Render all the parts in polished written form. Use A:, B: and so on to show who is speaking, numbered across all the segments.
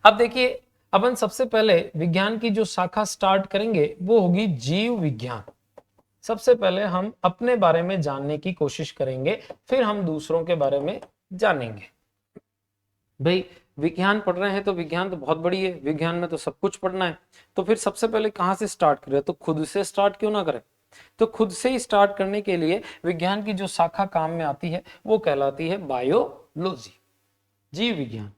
A: अब देखिए, अपन सबसे पहले विज्ञान की जो शाखा स्टार्ट करेंगे वो होगी जीव विज्ञान। सबसे पहले हम अपने बारे में जानने की कोशिश करेंगे, फिर हम दूसरों के बारे में जानेंगे। भाई विज्ञान पढ़ रहे हैं तो विज्ञान तो बहुत बड़ी है, विज्ञान में तो सब कुछ पढ़ना है, तो फिर सबसे पहले कहाँ से स्टार्ट करें? तो खुद से स्टार्ट क्यों ना करें? तो खुद से ही स्टार्ट करने के लिए विज्ञान की जो शाखा काम में आती है वो कहलाती है बायोलॉजी, जीव विज्ञान।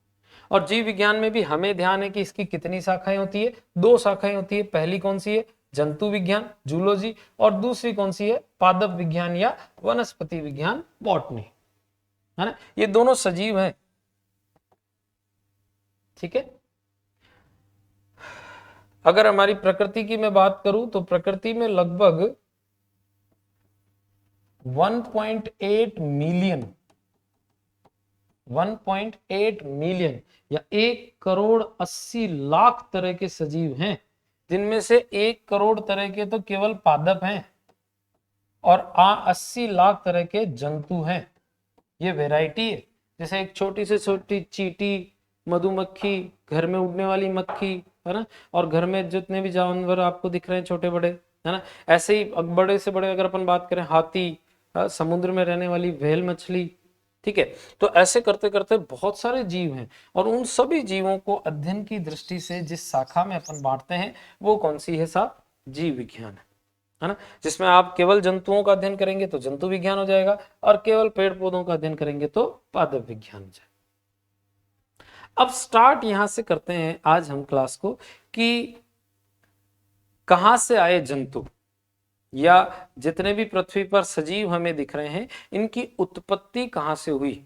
A: और जीव विज्ञान में भी हमें ध्यान है कि इसकी कितनी शाखाएं होती है? 2 शाखाएं होती है। पहली कौन सी है? जंतु विज्ञान, जूलॉजी, और दूसरी कौन सी है? पादप विज्ञान या वनस्पति विज्ञान, बॉटनी, है ना। ये दोनों सजीव हैं, ठीक है। अगर हमारी प्रकृति की मैं बात करूं तो प्रकृति में लगभग 1.8 मिलियन या 1,80,00,000 तरह के सजीव हैं, जिनमें से 1 करोड़ तरह के तो केवल पादप हैं और 80 लाख तरह के जंतु हैं। ये वैरायटी है। जैसे एक छोटी से छोटी चींटी, मधुमक्खी, घर में उड़ने वाली मक्खी, है ना, और घर में जितने भी जानवर आपको दिख रहे हैं छोटे बड़े, है ना, ऐसे ही बड़े से बड़े अगर अपन बात करें, हाथी, समुद्र में रहने वाली व्हेल मछली, ठीक है। तो ऐसे करते करते बहुत सारे जीव हैं, और उन सभी जीवों को अध्ययन की दृष्टि से जिस शाखा में अपन बांटते हैं वो कौन सी है साहब? जीव विज्ञान है ना। जिसमें आप केवल जंतुओं का अध्ययन करेंगे तो जंतु विज्ञान हो जाएगा, और केवल पेड़ पौधों का अध्ययन करेंगे तो पादप विज्ञान हो जाएगा। अब स्टार्ट यहां से करते हैं आज हम क्लास को, कि कहां से आए जंतु, या जितने भी पृथ्वी पर सजीव हमें दिख रहे हैं इनकी उत्पत्ति कहां से हुई।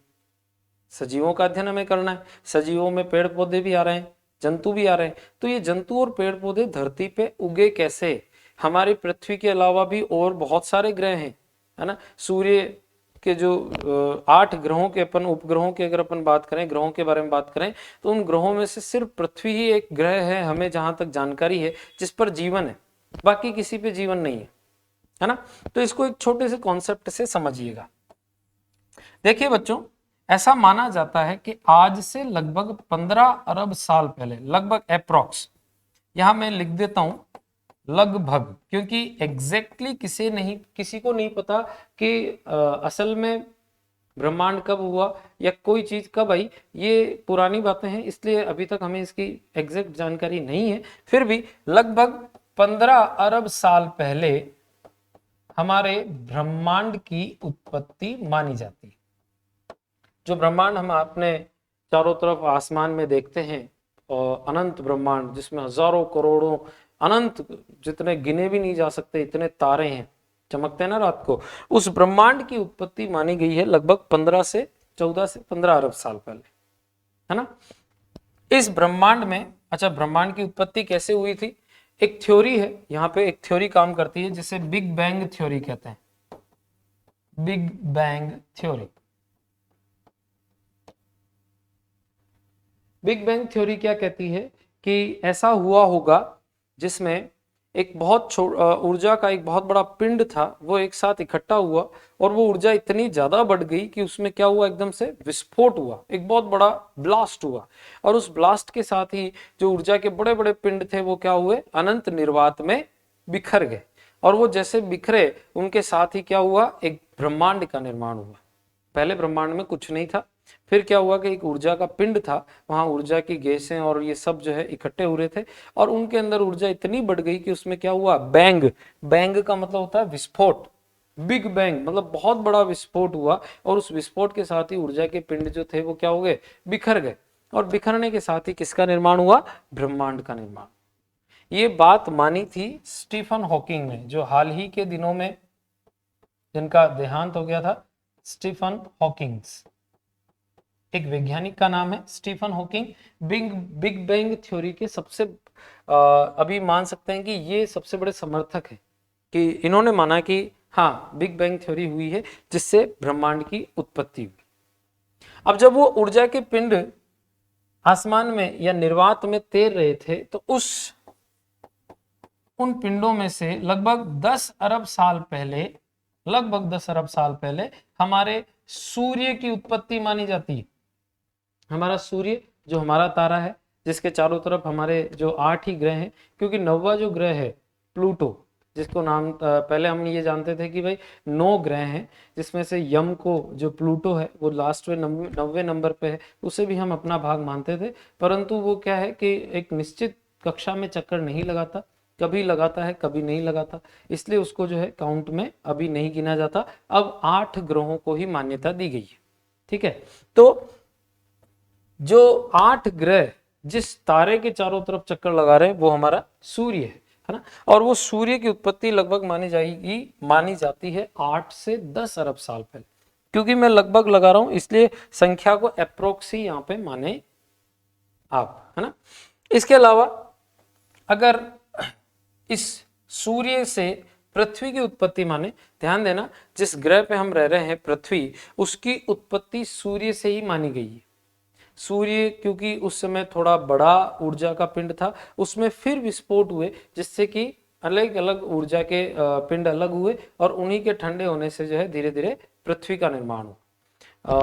A: सजीवों का अध्ययन हमें करना है। सजीवों में पेड़ पौधे भी आ रहे हैं, जंतु भी आ रहे हैं, तो ये जंतु और पेड़ पौधे धरती पे उगे कैसे? हमारी पृथ्वी के अलावा भी और बहुत सारे ग्रह हैं, है ना। सूर्य के जो 8 ग्रहों के अपन उपग्रहों की अगर अपन बात करें, ग्रहों के बारे में बात करें, तो उन ग्रहों में से सिर्फ पृथ्वी ही एक ग्रह है हमें जहां तक जानकारी है जिस पर जीवन है, बाकी किसी पे जीवन नहीं है ना। तो इसको एक छोटे से कॉन्सेप्ट से समझिएगा। देखिए बच्चों, ऐसा माना जाता है कि आज से लगभग 15 अरब साल पहले, लगभग अप्रॉक्स, यहां मैं लिख देता हूं लगभग, क्योंकि एग्जैक्टली किसी को नहीं पता कि असल में ब्रह्मांड कब हुआ या कोई चीज कब आई। ये पुरानी बातें हैं, इसलिए अभी तक हमें इसकी एग्जैक्ट जानकारी नहीं है। फिर भी लगभग 15 अरब साल पहले हमारे ब्रह्मांड की उत्पत्ति मानी जाती है। जो ब्रह्मांड हम अपने चारों तरफ आसमान में देखते हैं, और अनंत ब्रह्मांड जिसमें हजारों करोड़ों अनंत, जितने गिने भी नहीं जा सकते इतने तारे हैं, चमकते हैं ना रात को, उस ब्रह्मांड की उत्पत्ति मानी गई है लगभग 14 से 15 अरब साल पहले, है ना। इस ब्रह्मांड में, अच्छा, ब्रह्मांड की उत्पत्ति कैसे हुई थी? एक थ्योरी है, यहाँ पे एक थ्योरी काम करती है जिसे बिग बैंग थ्योरी कहते हैं। Big bang theory. Big bang theory क्या कहती है कि ऐसा हुआ होगा जिसमें एक बहुत ऊर्जा का एक बहुत बड़ा पिंड था, वो एक साथ इकट्ठा हुआ, और वो ऊर्जा इतनी ज्यादा बढ़ गई कि उसमें क्या हुआ, एकदम से विस्फोट हुआ, एक बहुत बड़ा ब्लास्ट हुआ, और उस ब्लास्ट के साथ ही जो ऊर्जा के बड़े बड़े पिंड थे वो क्या हुए, अनंत निर्वात में बिखर गए। और वो जैसे बिखरे, उनके साथ ही क्या हुआ, एक ब्रह्मांड का निर्माण हुआ। पहले ब्रह्मांड में कुछ नहीं था, फिर क्या हुआ कि एक ऊर्जा का पिंड था, वहां ऊर्जा की गैसें और ये सब जो है इकट्ठे हो रहे थे, और उनके अंदर ऊर्जा इतनी बढ़ गई कि उसमें क्या हुआ, बैंग। बैंग का मतलब होता है विस्फोट। बिग बैंग मतलब बहुत बड़ा विस्फोट हुआ, और उस विस्फोट के साथ ही ऊर्जा के पिंड जो थे वो क्या हो गए, बिखर गए, और बिखरने के साथ ही किसका निर्माण हुआ, ब्रह्मांड का निर्माण। ये बात मानी थी स्टीफन हॉकिंग ने, जो हाल ही के दिनों में जिनका देहांत हो गया था, स्टीफन हॉकिंग्स, एक वैज्ञानिक का नाम है Stephen Hawking. Big bang theory के सबसे अभी मान सकते हैं कि ये सबसे बड़े समर्थक हैं, कि इन्होंने माना कि हाँ, बिग बैंग थ्योरी हुई है जिससे ब्रह्मांड की उत्पत्ति हुई। अब जब वो ऊर्जा के पिंड आसमान में या निर्वात में तैर रहे थे, तो उन पिंडों में से लगभग 10 अरब साल पहले हमारे सूर्य की उत्पत्ति मानी जाती है। हमारा सूर्य जो हमारा तारा है, जिसके चारों तरफ हमारे जो 8 ही ग्रह हैं, क्योंकि 9वां जो ग्रह है प्लूटो, जिसको नाम पहले हम ये जानते थे कि भाई 9 ग्रह हैं, जिसमें से यम को जो प्लूटो है वो लास्ट में 90वें नंबर पे है, उसे भी हम अपना भाग मानते थे। परंतु वो क्या है कि एक निश्चित कक्षा में चक्कर नहीं लगाता, कभी लगाता है कभी नहीं लगाता, इसलिए उसको जो है काउंट में अभी नहीं गिना जाता। अब 8 ग्रहों को ही मान्यता दी गई है। ठीक है, तो जो 8 ग्रह जिस तारे के चारों तरफ चक्कर लगा रहे हैं वो हमारा सूर्य है ना। और वो सूर्य की उत्पत्ति लगभग मानी जाती है 8 से 10 अरब साल पहले। क्योंकि मैं लगभग लगा रहा हूं इसलिए संख्या को अप्रोक्स ही यहां पे माने आप, है ना। इसके अलावा अगर इस सूर्य से पृथ्वी की उत्पत्ति माने, ध्यान देना जिस ग्रह पे हम रह रहे हैं पृथ्वी, उसकी उत्पत्ति सूर्य से ही मानी गई है। सूर्य क्योंकि उस समय थोड़ा बड़ा ऊर्जा का पिंड था, उसमें फिर विस्फोट हुए जिससे कि अलग अलग ऊर्जा के पिंड अलग हुए और उन्हीं के ठंडे होने से जो है धीरे धीरे पृथ्वी का निर्माण हुआ।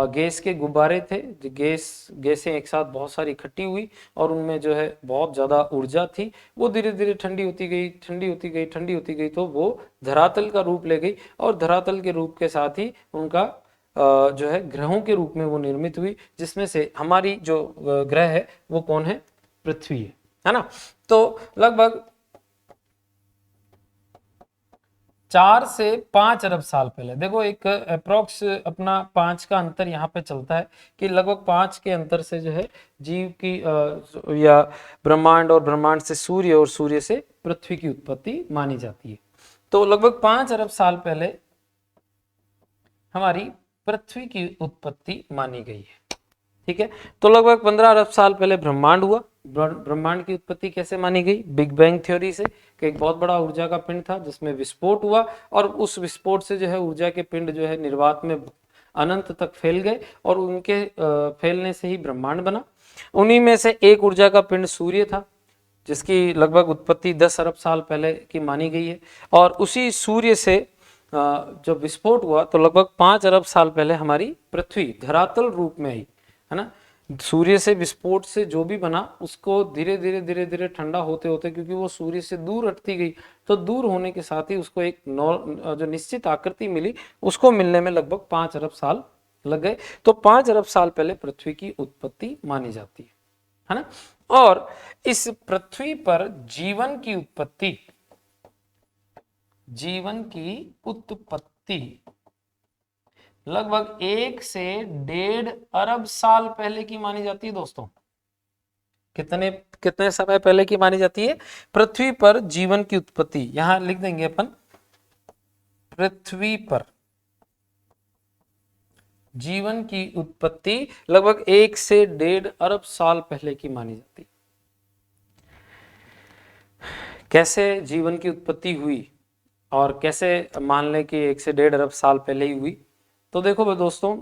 A: गैस के गुब्बारे थे, गैसें एक साथ बहुत सारी इकट्ठी हुई और उनमें जो है बहुत ज़्यादा ऊर्जा थी, वो धीरे धीरे ठंडी होती गई, ठंडी होती गई, ठंडी होती गई, तो वो धरातल का रूप ले गई और धरातल के रूप के साथ ही उनका जो है ग्रहों के रूप में वो निर्मित हुई, जिसमें से हमारी जो ग्रह है वो कौन है, पृथ्वी है ना। तो लगभग 4 से 5 अरब साल पहले, देखो एक अप्रोक्स अपना 5 का अंतर यहाँ पे चलता है कि लगभग 5 के अंतर से जो है जीव की या ब्रह्मांड और ब्रह्मांड से सूर्य और सूर्य से पृथ्वी की उत्पत्ति मानी जाती है। तो लगभग 5 अरब साल पहले हमारी पृथ्वी की उत्पत्ति मानी गई है। ठीक है, तो लगभग 15 अरब साल पहले ब्रह्मांड हुआ। ब्रह्मांड की उत्पत्ति कैसे मानी गई, बिग बैंग थ्योरी से, कि एक बहुत बड़ा ऊर्जा का पिंड था जिसमें विस्फोट हुआ और उस विस्फोट से जो है ऊर्जा के पिंड जो है निर्वात में अनंत तक फैल गए और उनके फैलने से ही ब्रह्मांड बना। उन्हीं में से एक ऊर्जा का पिंड सूर्य था जिसकी लगभग उत्पत्ति 10 अरब साल पहले की मानी गई है। और उसी सूर्य से जब विस्फोट हुआ तो लगभग 5 अरब साल पहले हमारी पृथ्वी धरातल रूप में आई, है ना। सूर्य से विस्फोट से जो भी बना उसको धीरे धीरे ठंडा होते होते, क्योंकि वो सूर्य से दूर हटती गई, तो दूर होने के साथ ही उसको एक जो निश्चित आकृति मिली, उसको मिलने में लगभग 5 अरब साल लग गए। तो 5 अरब साल पहले पृथ्वी की उत्पत्ति मानी जाती है ना। और इस पृथ्वी पर जीवन की उत्पत्ति लगभग 1 से 1.5 अरब साल पहले की मानी जाती है दोस्तों। कितने समय पहले की मानी जाती है पृथ्वी पर जीवन की उत्पत्ति, यहां लिख देंगे अपन, पृथ्वी पर जीवन की उत्पत्ति लगभग 1 से 1.5 अरब साल पहले की मानी जाती। कैसे जीवन की उत्पत्ति हुई और कैसे मान लें कि 1 से 1.5 अरब साल पहले ही हुई। तो देखो भाई दोस्तों,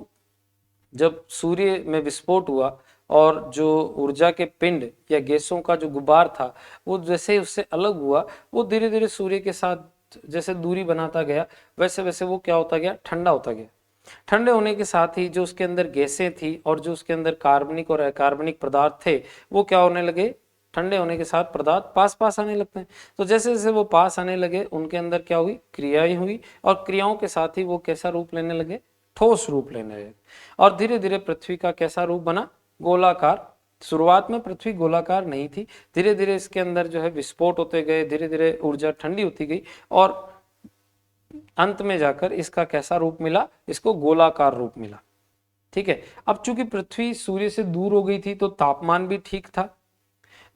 A: जब सूर्य में विस्फोट हुआ और जो ऊर्जा के पिंड या गैसों का जो गुब्बार था वो जैसे उससे अलग हुआ, वो धीरे धीरे सूर्य के साथ जैसे दूरी बनाता गया, वैसे वैसे वो क्या होता गया, ठंडा होता गया। ठंडे होने के साथ ही जो उसके अंदर गैसें थी और जो उसके अंदर कार्बनिक और अकार्बनिक पदार्थ थे वो क्या होने लगे, ठंडे होने के साथ पदार्थ पास आने लगते हैं। तो जैसे जैसे वो पास आने लगे उनके अंदर क्या हुई, क्रियाएं हुई, और क्रियाओं के साथ ही वो कैसा रूप लेने लगे, ठोस रूप लेने लगे। और धीरे धीरे पृथ्वी का कैसा रूप बना, गोलाकार। शुरुआत में पृथ्वी गोलाकार नहीं थी, धीरे धीरे इसके अंदर जो है विस्फोट होते गए, धीरे धीरे ऊर्जा ठंडी होती गई और अंत में जाकर इसका कैसा रूप मिला, इसको गोलाकार रूप मिला। ठीक है, अब चूंकि पृथ्वी सूर्य से दूर हो गई थी तो तापमान भी ठीक था।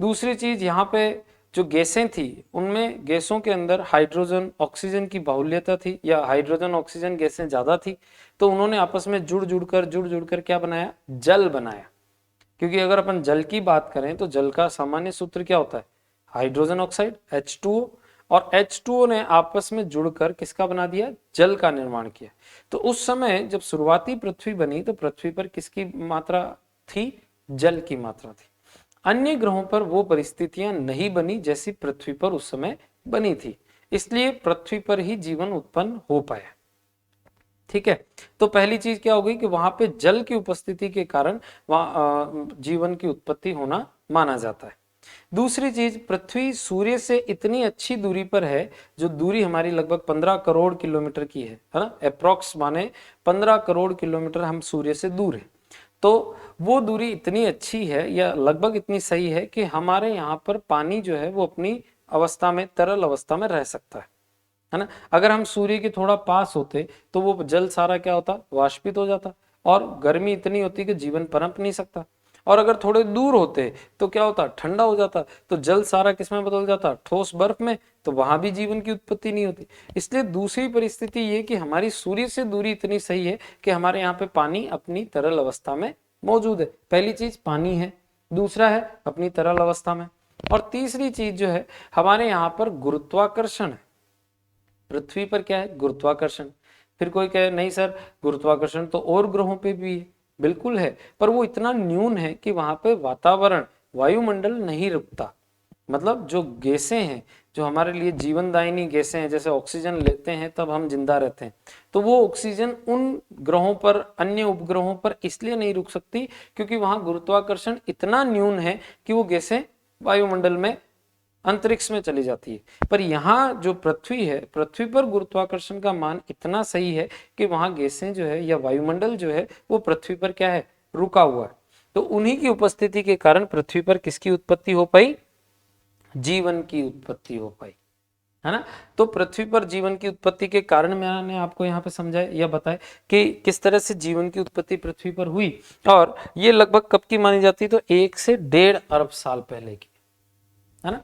A: दूसरी चीज, यहाँ पे जो गैसें थी उनमें गैसों के अंदर हाइड्रोजन ऑक्सीजन की बाहुल्यता थी, या हाइड्रोजन ऑक्सीजन गैसें ज्यादा थी, तो उन्होंने आपस में जुड़ जुड़कर क्या बनाया, जल बनाया। क्योंकि अगर अपन जल की बात करें तो जल का सामान्य सूत्र क्या होता है, हाइड्रोजन ऑक्साइड H2O, और H2O ने आपस में जुड़कर किसका बना दिया, जल का निर्माण किया। तो उस समय जब शुरुआती पृथ्वी बनी तो पृथ्वी पर किसकी मात्रा थी, जल की मात्रा थी। अन्य ग्रहों पर वो परिस्थितियां नहीं बनी जैसी पृथ्वी पर उस समय बनी थी, इसलिए पृथ्वी पर ही जीवन उत्पन्न हो पाया। ठीक है, तो पहली चीज क्या हो गई कि वहां पे जल की उपस्थिति के कारण वहां जीवन की उत्पत्ति होना माना जाता है। दूसरी चीज, पृथ्वी सूर्य से इतनी अच्छी दूरी पर है, जो दूरी हमारी लगभग 15 करोड़ किलोमीटर की है ना, अप्रोक्स माने 15 करोड़ किलोमीटर हम सूर्य से दूर है। तो वो दूरी इतनी अच्छी है या लगभग इतनी सही है कि हमारे यहाँ पर पानी जो है वो अपनी अवस्था में, तरल अवस्था में रह सकता है ना। अगर हम सूर्य के थोड़ा पास होते तो वो जल सारा क्या होता, वाष्पित हो जाता, और गर्मी इतनी होती कि जीवन पनप नहीं सकता। और अगर थोड़े दूर होते तो क्या होता, ठंडा हो जाता, तो जल सारा किसमें बदल जाता, ठोस बर्फ में, तो वहां भी जीवन की उत्पत्ति नहीं होती। इसलिए दूसरी परिस्थिति ये कि हमारी सूर्य से दूरी इतनी सही है कि हमारे यहाँ पे पानी अपनी तरल अवस्था में मौजूद है। पहली चीज पानी है, दूसरा है अपनी तरल अवस्था में, और तीसरी चीज जो है हमारे यहाँ पर गुरुत्वाकर्षण है। पृथ्वी पर क्या है, गुरुत्वाकर्षण। फिर कोई कहे नहीं सर गुरुत्वाकर्षण तो और ग्रहों पे भी है, बिल्कुल है, पर वो इतना न्यून है कि वहां पे वातावरण, वायुमंडल नहीं रुकता। मतलब जो गैसें हैं, जो हमारे लिए जीवनदायिनी गैसें हैं, जैसे ऑक्सीजन लेते हैं तब हम जिंदा रहते हैं, तो वो ऑक्सीजन उन ग्रहों पर, अन्य उपग्रहों पर इसलिए नहीं रुक सकती क्योंकि वहां गुरुत्वाकर्षण इतना न्यून है कि वो गैसें वायुमंडल में, अंतरिक्ष में चली जाती है। पर यहाँ जो पृथ्वी है, पृथ्वी पर गुरुत्वाकर्षण का मान इतना सही है कि वहां गैसें जो है या वायुमंडल जो है वो पृथ्वी पर क्या है, रुका हुआ है। तो उन्हीं की उपस्थिति के कारण पृथ्वी पर किसकी उत्पत्ति हो पाई, जीवन की उत्पत्ति हो पाई, है ना। तो पृथ्वी पर जीवन की उत्पत्ति के कारण मैंने आपको यहाँ पे समझाया या बताया कि किस तरह से जीवन की उत्पत्ति पृथ्वी पर हुई, और ये लगभग कब की मानी जाती है, तो 1 से 1.5 अरब साल पहले की, है ना।